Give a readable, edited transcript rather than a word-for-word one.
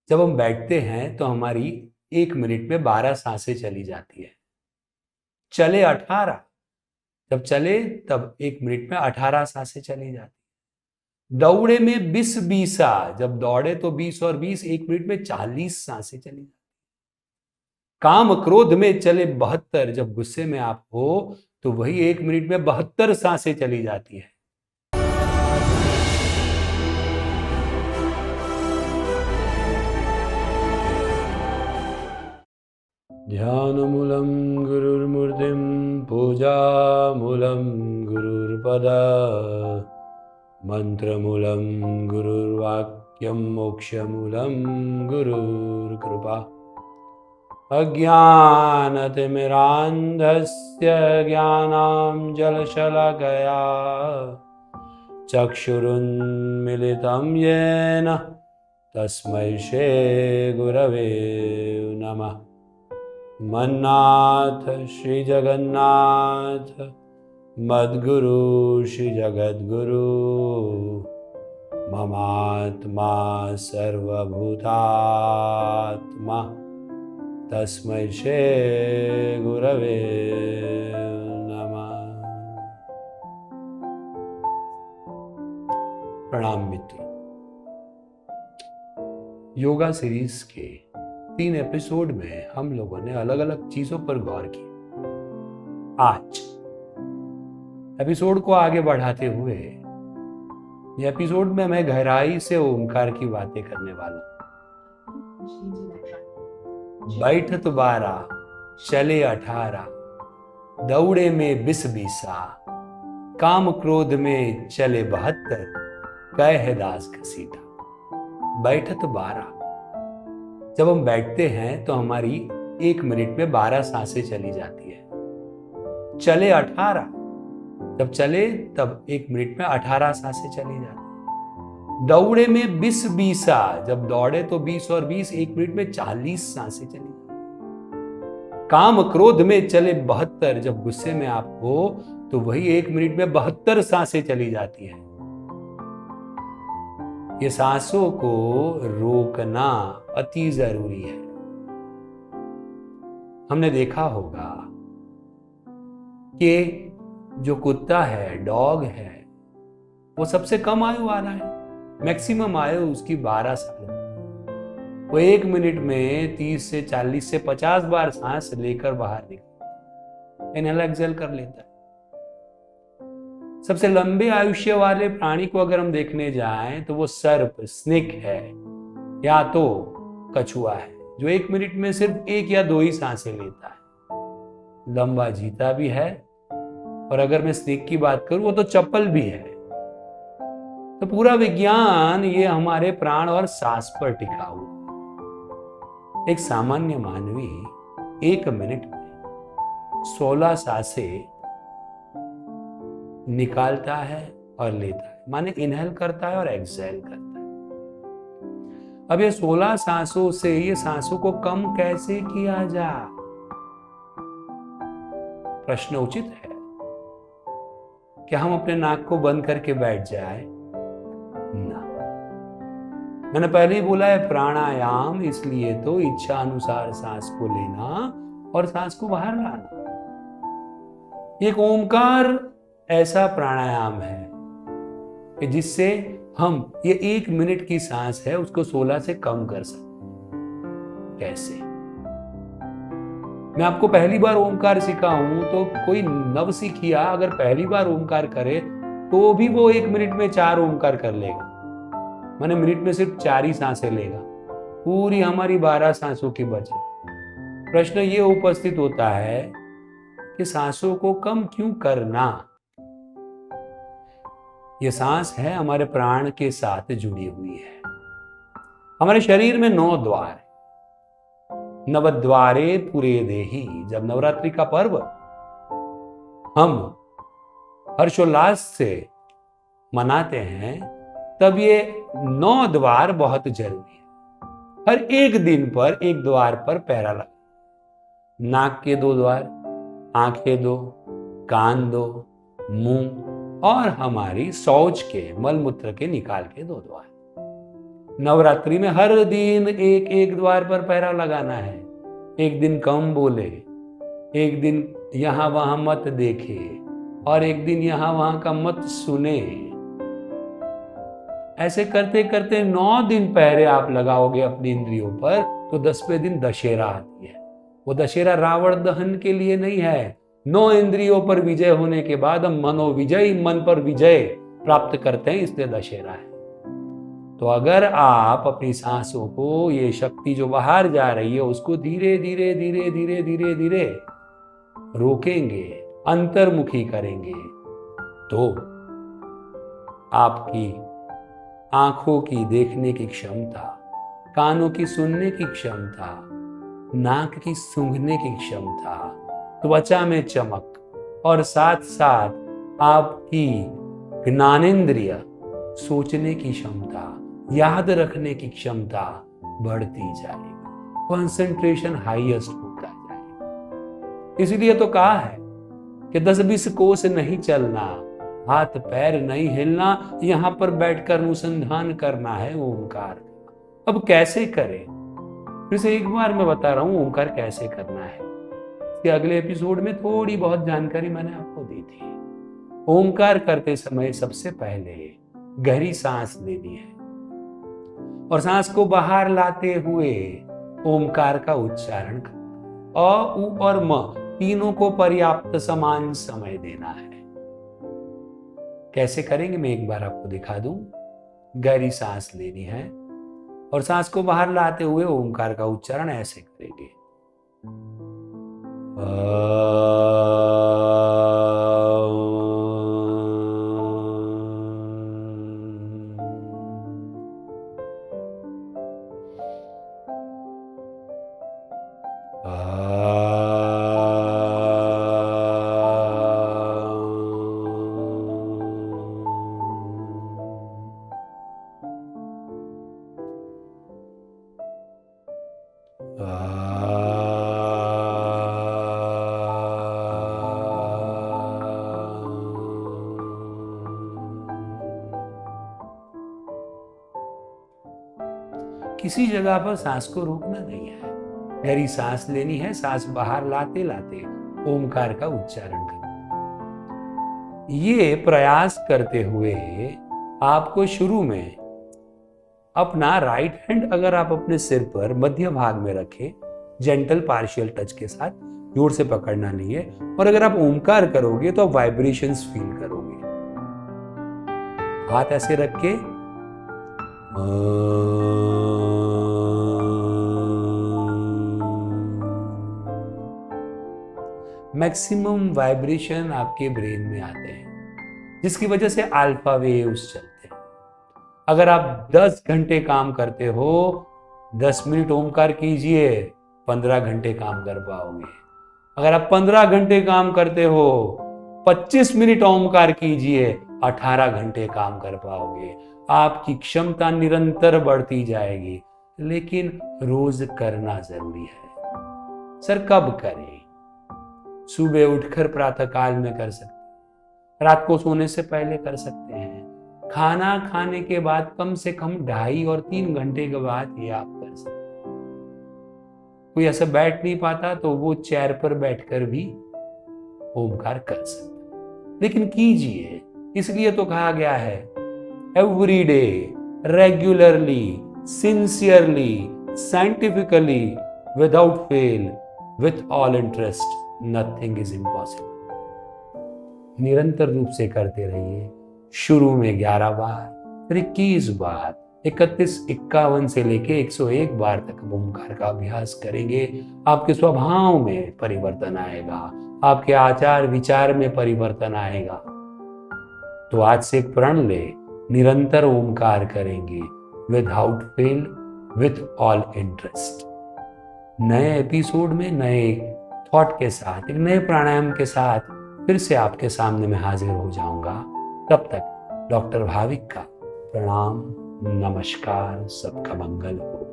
जब हम बैठते हैं तो हमारी 1 मिनट में 12 सांसें चली जाती है। चले 18, जब चले तब 1 मिनट में 18 सांसें चली जाती है। दौड़े में 20 जब दौड़े तो 20 और 20 1 मिनट में 40 सांसें चली जाती। काम क्रोध में चले 72, जब गुस्से में आप हो तो वही 1 मिनट में 72 सांसें चली जाती है। ध्यानमूलं गुरुर्मूर्तिं पूजामूलं गुरुर्पद मंत्रमूलं गुरुर्वाक्यं मोक्षमूलं गुरुर्कृपा अज्ञानतिमिरान्धस्य ज्ञानाञ्जनशलाकया चक्षुरुन्मीलितं येन तस्मै श्री गुरवे नमः। मन्नाथ श्री जगन्नाथ मद्गुरु श्री जगद्गुरु ममात्मा सर्वभूतात्मा तस्मै श्री गुरवे नमः। प्रणाम मित्रों, योगा सीरीज के 3 एपिसोड में हम लोगों ने अलग अलग चीजों पर गौर किया। आज एपिसोड को आगे बढ़ाते हुए ये एपिसोड में मैं गहराई से ओंकार की बातें करने वाला हूं। बैठत 12, चले 18, दौड़े में 20, काम क्रोध में चले 72, कह दास घसीटा। बैठत 12, जब हम बैठते हैं तो हमारी 1 मिनट में 12 सांसें चली जाती है। चले 18, जब चले तब 1 मिनट में 18 सांसें चली जाती है। दौड़े में 20, जब दौड़े तो 20 और 20 1 मिनट में 40 सांसें चली जाती है। काम क्रोध में चले 72, जब गुस्से में आप हो तो वही 1 मिनट में 72 सांसें चली जाती है। ये सांसों को रोकना अति जरूरी है। हमने देखा होगा कि जो कुत्ता है, डॉग है, वो सबसे कम आयु वाला है। मैक्सिमम आयु उसकी 12 साल है। वो 1 मिनट में 30 से 40 से 50 बार सांस लेकर बाहर निकलता, इनहेल एक्सहेल कर लेता है। सबसे लंबे आयुष्य वाले प्राणी को अगर हम देखने जाएं तो वो सर्प, स्नेक है या तो कछुआ है, जो 1 मिनट में सिर्फ 1 या 2 ही सांसें लेता है। लंबा जीता भी है, और अगर मैं स्नेक की बात करूं वो तो चप्पल भी है। तो पूरा विज्ञान ये हमारे प्राण और सांस पर टिका हुआ। एक सामान्य मानवी 1 मिनट में 16 सांसें निकालता है और लेता है, माने इनहेल करता है और एक्सहेल करता है। अब ये 16 सांसों से ये सांसों को कम कैसे किया जाए? प्रश्न उचित है। क्या हम अपने नाक को बंद करके बैठ जाए? ना। मैंने पहले ही बोला है प्राणायाम, इसलिए तो इच्छा अनुसार सांस को लेना और सांस को बाहर लाना। एक ओंकार ऐसा प्राणायाम है कि जिससे हम ये 1 मिनट की सांस है उसको 16 से कम कर सकते। कैसे? मैं आपको पहली बार ओंकार सिखाऊं तो कोई नवसिखिया अगर पहली बार ओंकार करे तो भी वो 1 मिनट में 4 ओंकार कर लेगा, माने मिनट में सिर्फ 4 ही सांसें लेगा। पूरी हमारी 12 सांसों की बचत। प्रश्न ये उपस्थित होता है कि सांसों को कम क्यों करना? ये सांस है हमारे प्राण के साथ जुड़ी हुई है। हमारे शरीर में 9 द्वार है। नवद्वारे पुरे देहि। जब नवरात्रि का पर्व हम हर्षोल्लास से मनाते हैं तब ये 9 द्वार बहुत जरूरी है। हर एक दिन पर एक द्वार पर पहरा लगा। नाक के 2 द्वार, आंखें 2, कान 2, मुंह और हमारी शौच के, मल मूत्र के निकाल के 2 द्वार। नवरात्रि में हर दिन एक एक द्वार पर पहरा लगाना है। एक दिन कम बोले, एक दिन यहां वहां मत देखे, और एक दिन यहां वहां का मत सुने। ऐसे करते करते 9 दिन पहरे आप लगाओगे अपनी इंद्रियों पर, तो 10वें दिन दशहरा आती है। वो दशहरा रावण दहन के लिए नहीं है। 9 इंद्रियों पर विजय होने के बाद हम मनोविजय, मन पर विजय प्राप्त करते हैं, इसलिए दशहरा है। तो अगर आप अपनी सांसों को, ये शक्ति जो बाहर जा रही है, उसको धीरे धीरे धीरे धीरे धीरे धीरे रोकेंगे, अंतर्मुखी करेंगे, तो आपकी आंखों की देखने की क्षमता, कानों की सुनने की क्षमता, नाक की सूंघने की क्षमता, त्वचा में चमक, और साथ साथ आपकी ज्ञानेंद्रिय, सोचने की क्षमता, याद रखने की क्षमता बढ़ती जाएगी। कंसंट्रेशन हाईएस्ट होता जाएगा। इसलिए तो कहा है कि 10-20 कोस नहीं चलना, हाथ पैर नहीं हिलना, यहां पर बैठकर अनुसंधान करना है ओंकार। अब कैसे करें? फिर से एक बार मैं बता रहा हूं ओंकार कैसे करना है। इसके अगले एपिसोड में थोड़ी बहुत जानकारी मैंने आपको दी थी। ओंकार करते समय सबसे पहले गहरी सांस लेनी है, और सांस को बाहर लाते हुए ओंकार का उच्चारण करना। अ, उ और म तीनों को पर्याप्त समान समय देना है। कैसे करेंगे मैं एक बार आपको दिखा दूं। गहरी सांस लेनी है और सांस को बाहर लाते हुए ओंकार का उच्चारण ऐसे करेंगे। किसी जगह पर सांस को रोकना नहीं है। गहरी सांस लेनी है, सांस बाहर लाते लाते ओमकार का उच्चारण करना। ये प्रयास करते हुए आपको शुरू में अपना राइट हैंड अगर आप अपने सिर पर मध्य भाग में रखें, जेंटल पार्शियल टच के साथ, जोर से पकड़ना नहीं है। और अगर आप ओमकार करोगे तो आप वाइब्रेशंस फील करोगे। हाथ ऐसे रख के मैक्सिमम वाइब्रेशन आपके ब्रेन में आते हैं, जिसकी वजह से अल्फा वेव्स चलते हैं। अगर आप 10 घंटे काम करते हो, 10 मिनट ओमकार कीजिए, 15 घंटे काम कर पाओगे। अगर आप 15 घंटे काम करते हो, 25 मिनट ओमकार कीजिए, 18 घंटे काम कर पाओगे। आपकी क्षमता निरंतर बढ़ती जाएगी, लेकिन रोज करना जरूरी है। सर कब करें? सुबह उठकर प्रातः काल में कर सकते हैं, रात को सोने से पहले कर सकते हैं, खाना खाने के बाद कम से कम 2.5 और 3 घंटे के बाद ये आप कर सकते हैं। कोई ऐसा बैठ नहीं पाता तो वो चेयर पर बैठकर भी ओमकार कर सकते हैं, लेकिन कीजिए। इसलिए तो कहा गया है every day, regularly, sincerely, scientifically, without fail, with all interest, nothing is impossible. निरंतर रूप से करते रहिए। शुरू में 11 बार, फिर 21 बार, 31, 51 से लेके 101 बार तक ओमकार का अभ्यास करेंगे। आपके स्वभाव में परिवर्तन आएगा, आपके आचार विचार में परिवर्तन आएगा। तो आज से प्रण ले, निरंतर ओमकार करेंगे, without fail, with all interest. नए एपिसोड में नए थॉट के साथ, एक नए प्राणायाम के साथ फिर से आपके सामने मैं हाजिर हो जाऊंगा। तब तक डॉक्टर भाविक का प्रणाम, नमस्कार, सबका मंगल हो।